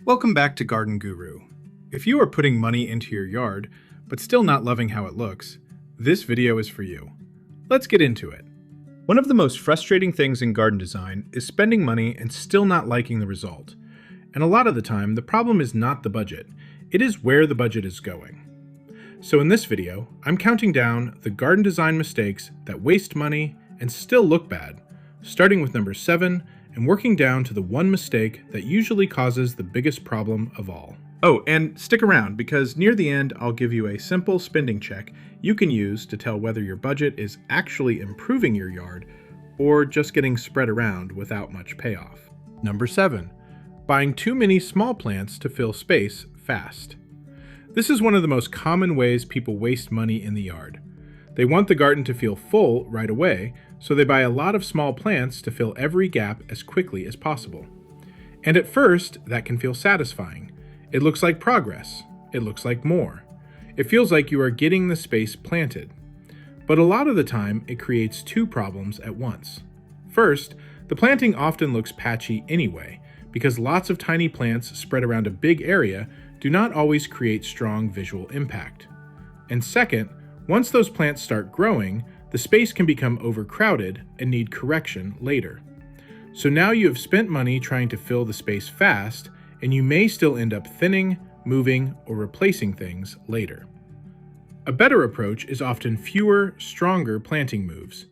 Welcome back to Garden Guru. If you are putting money into your yard, but still not loving how it looks, this video is for you. Let's get into it. One of the most frustrating things in garden design is spending money and still not liking the result. And a lot of the time, the problem is not the budget, it is where the budget is going. So in this video, I'm counting down the garden design mistakes that waste money and still look bad, starting with number 7 and working down to the one mistake that usually causes the biggest problem of all. Oh, and stick around because near the end I'll give you a simple spending check you can use to tell whether your budget is actually improving your yard or just getting spread around without much payoff. Number 7. Buying too many small plants to fill space fast. This is one of the most common ways people waste money in the yard. They want the garden to feel full right away, so they buy a lot of small plants to fill every gap as quickly as possible. And at first, that can feel satisfying. It looks like progress. It looks like more. It feels like you are getting the space planted. But a lot of the time, it creates two problems at once. First, the planting often looks patchy anyway, because lots of tiny plants spread around a big area do not always create strong visual impact. And second, once those plants start growing, the space can become overcrowded and need correction later. So now you have spent money trying to fill the space fast, and you may still end up thinning, moving, or replacing things later. A better approach is often fewer, stronger planting moves.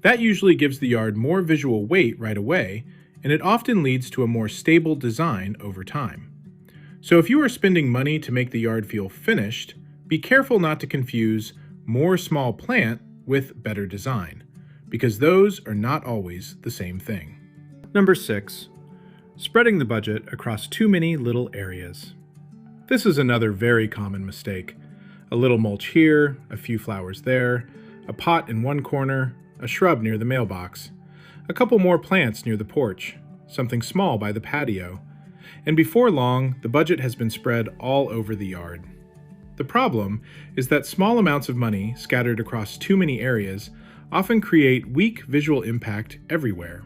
That usually gives the yard more visual weight right away, and it often leads to a more stable design over time. So if you are spending money to make the yard feel finished, be careful not to confuse more small plant with better design, because those are not always the same thing. Number 6. Spreading the budget across too many little areas. This is another very common mistake. A little mulch here, a few flowers there, a pot in one corner, a shrub near the mailbox, a couple more plants near the porch, something small by the patio, and before long, the budget has been spread all over the yard. The problem is that small amounts of money scattered across too many areas often create weak visual impact everywhere.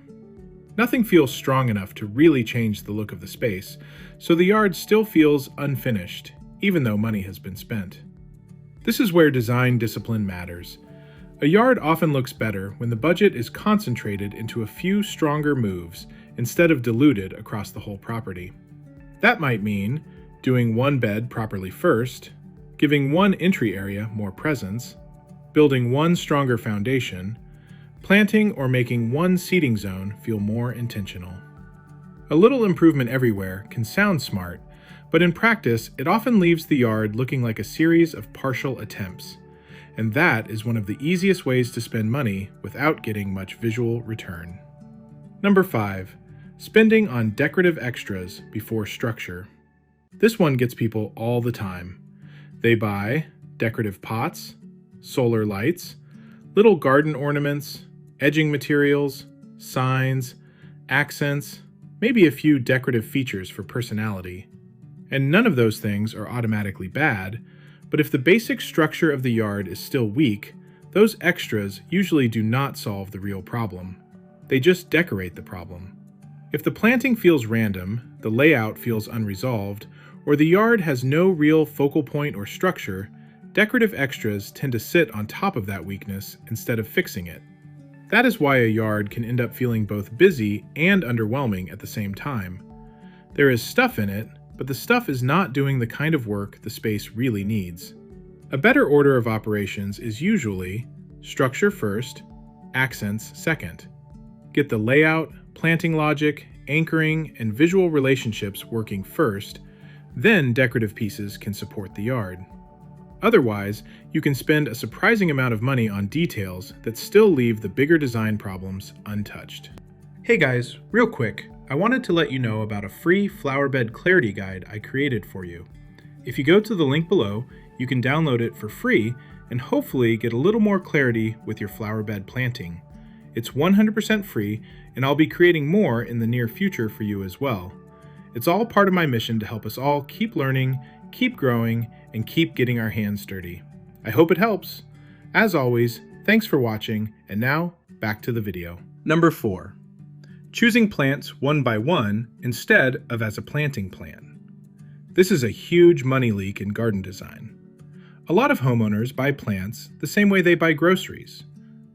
Nothing feels strong enough to really change the look of the space, so the yard still feels unfinished, even though money has been spent. This is where design discipline matters. A yard often looks better when the budget is concentrated into a few stronger moves instead of diluted across the whole property. That might mean doing one bed properly first, giving one entry area more presence, building one stronger foundation, planting or making one seating zone feel more intentional. A little improvement everywhere can sound smart, but in practice, it often leaves the yard looking like a series of partial attempts. And that is one of the easiest ways to spend money without getting much visual return. Number 5. Spending on decorative extras before structure. This one gets people all the time. They buy decorative pots, solar lights, little garden ornaments, edging materials, signs, accents, maybe a few decorative features for personality. And none of those things are automatically bad, but if the basic structure of the yard is still weak, those extras usually do not solve the real problem. They just decorate the problem. If the planting feels random, the layout feels unresolved, or the yard has no real focal point or structure, decorative extras tend to sit on top of that weakness instead of fixing it. That is why a yard can end up feeling both busy and underwhelming at the same time. There is stuff in it, but the stuff is not doing the kind of work the space really needs. A better order of operations is usually structure first, accents second. Get the layout, planting logic, anchoring, and visual relationships working first, then decorative pieces can support the yard. Otherwise, you can spend a surprising amount of money on details that still leave the bigger design problems untouched. Hey guys, real quick, I wanted to let you know about a free flower bed clarity guide I created for you. If you go to the link below, you can download it for free and hopefully get a little more clarity with your flower bed planting. It's 100% free, and I'll be creating more in the near future for you as well. It's all part of my mission to help us all keep learning, keep growing, and keep getting our hands dirty. I hope it helps. As always, thanks for watching, and now back to the video. Number 4. Choosing plants one by one instead of as a planting plan. This is a huge money leak in garden design. A lot of homeowners buy plants the same way they buy groceries.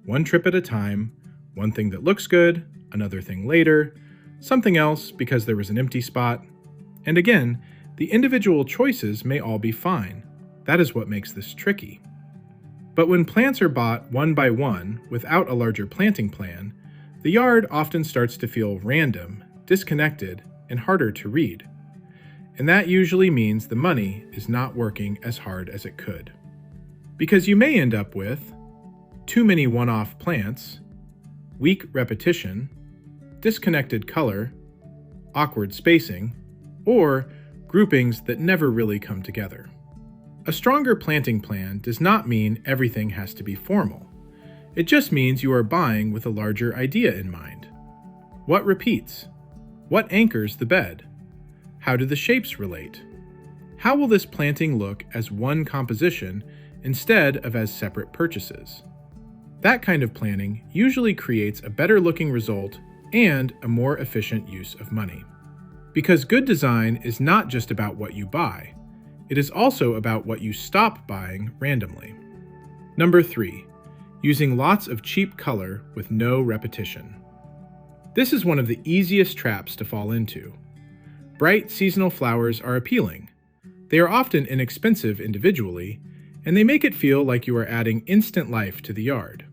One trip at a time, one thing that looks good, another thing later, something else because there was an empty spot. And again, the individual choices may all be fine. That is what makes this tricky. But when plants are bought one by one without a larger planting plan, the yard often starts to feel random, disconnected, and harder to read. And that usually means the money is not working as hard as it could. Because you may end up with too many one-off plants, weak repetition, disconnected color, awkward spacing, or groupings that never really come together. A stronger planting plan does not mean everything has to be formal. It just means you are buying with a larger idea in mind. What repeats? What anchors the bed? How do the shapes relate? How will this planting look as one composition instead of as separate purchases? That kind of planning usually creates a better looking result and a more efficient use of money. Because good design is not just about what you buy, it is also about what you stop buying randomly. Number 3, using lots of cheap color with no repetition. This is one of the easiest traps to fall into. Bright seasonal flowers are appealing. They are often inexpensive individually, and they make it feel like you are adding instant life to the yard.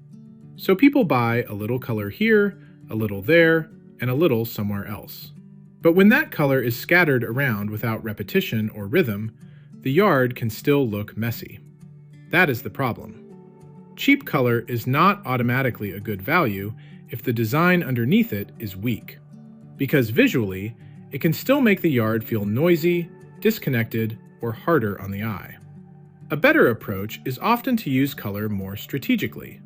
So people buy a little color here, a little there, and a little somewhere else. But when that color is scattered around without repetition or rhythm, the yard can still look messy. That is the problem. Cheap color is not automatically a good value if the design underneath it is weak, because visually, it can still make the yard feel noisy, disconnected, or harder on the eye. A better approach is often to use color more strategically.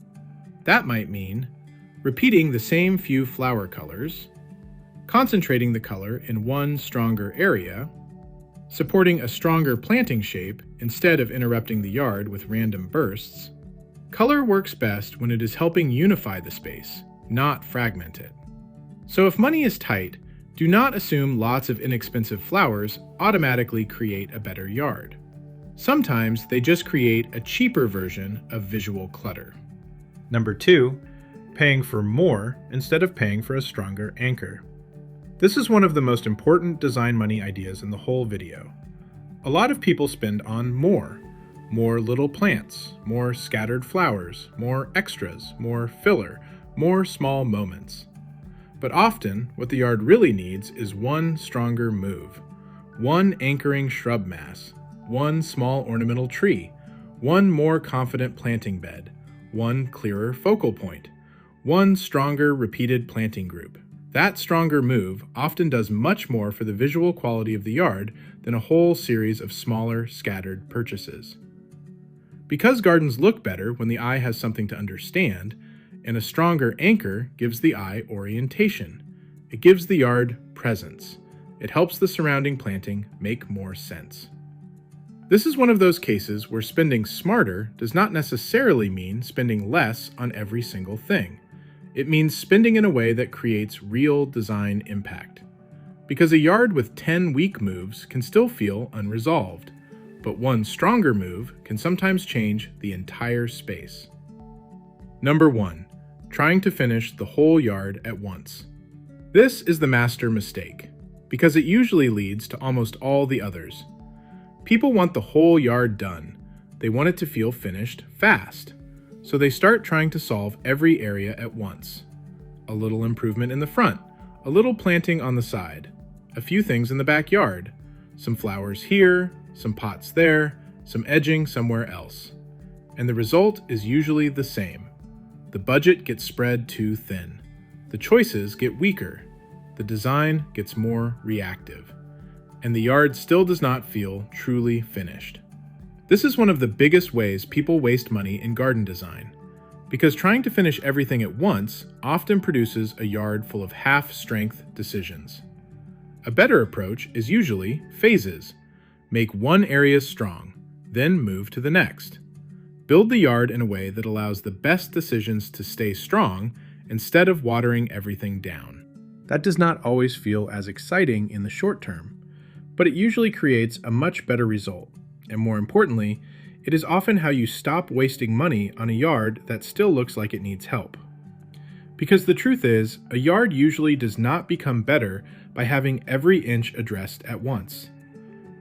That might mean repeating the same few flower colors, concentrating the color in one stronger area, supporting a stronger planting shape instead of interrupting the yard with random bursts. Color works best when it is helping unify the space, not fragment it. So if money is tight, do not assume lots of inexpensive flowers automatically create a better yard. Sometimes they just create a cheaper version of visual clutter. Number 2, paying for more instead of paying for a stronger anchor. This is one of the most important design money ideas in the whole video. A lot of people spend on more little plants, more scattered flowers, more extras, more filler, more small moments. But often, what the yard really needs is one stronger move, one anchoring shrub mass, one small ornamental tree, one more confident planting bed, one clearer focal point, one stronger repeated planting group. That stronger move often does much more for the visual quality of the yard than a whole series of smaller, scattered purchases. Because gardens look better when the eye has something to understand, and a stronger anchor gives the eye orientation. It gives the yard presence. It helps the surrounding planting make more sense. This is one of those cases where spending smarter does not necessarily mean spending less on every single thing. It means spending in a way that creates real design impact. Because a yard with 10 weak moves can still feel unresolved, but one stronger move can sometimes change the entire space. Number 1. Trying to finish the whole yard at once. This is the master mistake, because it usually leads to almost all the others. People want the whole yard done. They want it to feel finished fast. So they start trying to solve every area at once. A little improvement in the front, a little planting on the side, a few things in the backyard, some flowers here, some pots there, some edging somewhere else. And the result is usually the same. The budget gets spread too thin. The choices get weaker. The design gets more reactive. And the yard still does not feel truly finished. This is one of the biggest ways people waste money in garden design, because trying to finish everything at once often produces a yard full of half-strength decisions. A better approach is usually phases. Make one area strong, then move to the next. Build the yard in a way that allows the best decisions to stay strong instead of watering everything down. That does not always feel as exciting in the short term, but it usually creates a much better result. And more importantly, it is often how you stop wasting money on a yard that still looks like it needs help. Because the truth is, a yard usually does not become better by having every inch addressed at once.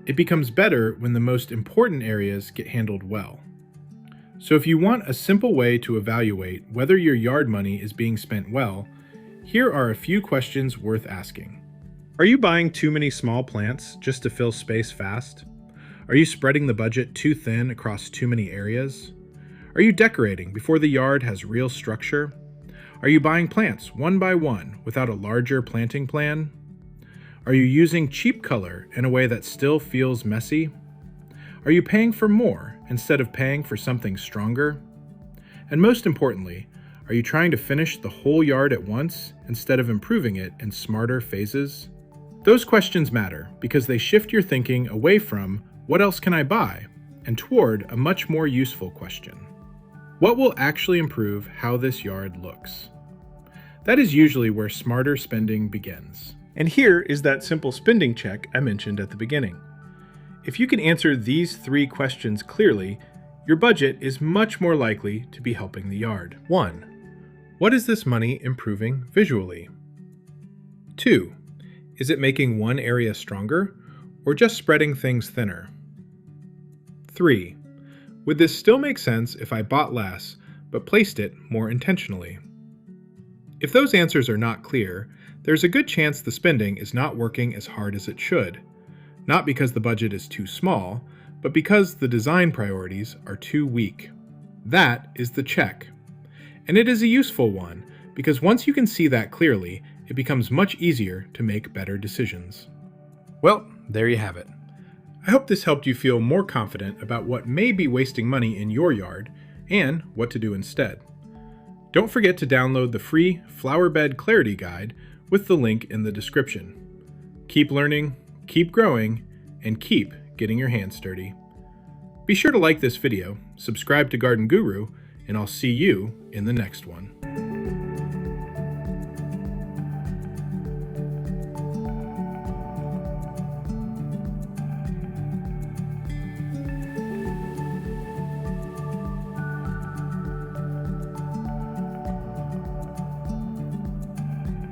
It becomes better when the most important areas get handled well. So if you want a simple way to evaluate whether your yard money is being spent well, here are a few questions worth asking. Are you buying too many small plants just to fill space fast? Are you spreading the budget too thin across too many areas? Are you decorating before the yard has real structure? Are you buying plants one by one without a larger planting plan? Are you using cheap color in a way that still feels messy? Are you paying for more instead of paying for something stronger? And most importantly, are you trying to finish the whole yard at once instead of improving it in smarter phases? Those questions matter because they shift your thinking away from "what else can I buy?" and toward a much more useful question. What will actually improve how this yard looks? That is usually where smarter spending begins. And here is that simple spending check I mentioned at the beginning. If you can answer these 3 questions clearly, your budget is much more likely to be helping the yard. 1. What is this money improving visually? 2. Is it making one area stronger or just spreading things thinner? 3. Would this still make sense if I bought less but placed it more intentionally? If those answers are not clear, there's a good chance the spending is not working as hard as it should. Not because the budget is too small, but because the design priorities are too weak. That is the check. And it is a useful one, because once you can see that clearly, it becomes much easier to make better decisions. Well, there you have it. I hope this helped you feel more confident about what may be wasting money in your yard and what to do instead. Don't forget to download the free Flower Bed Clarity Guide with the link in the description. Keep learning, keep growing, and keep getting your hands dirty. Be sure to like this video, subscribe to Garden Guru, and I'll see you in the next one.